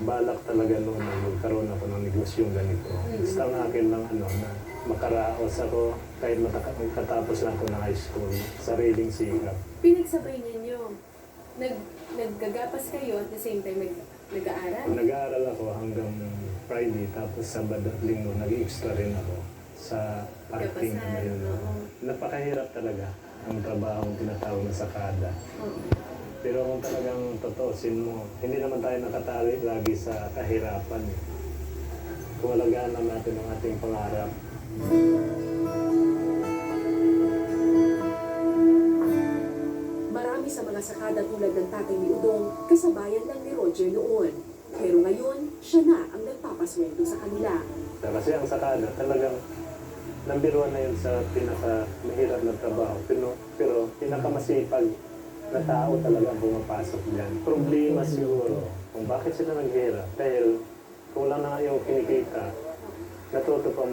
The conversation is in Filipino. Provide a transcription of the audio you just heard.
balak talaga noon na magkaroon ako ng negosyong ganito. Basta ang akin lang na makaraos ako kahit makatapos lang ako ng high school, sariling sikap. Pinagsabay ninyo. Naggagapas kayo at the same time nag-aaral? Nag-aaral ako hanggang Friday, tapos Sabado at Linggo, nag-extra rin ako sa parking na yun. Napakahirap talaga ang trabaho ng tinatawag na sakada. Pero kung talagang totoosin mo, hindi naman tayo nakatali lagi sa kahirapan. Kung alagaan lang natin ang ating pangarap. Marami sa mga sakada tulad ng tatay ni Udong, kasabayan lang ni Roger noon. Pero ngayon, siya na ang nagpapasweldo sa kanila. Kasi ang sakada talagang number one na yun sa pinakamahirap na trabaho. Pero pinakamasipag na tao talaga pumapasok dyan. Problema siguro kung bakit sila naghihirap. Dahil kung wala na yung kinikita, natuto pa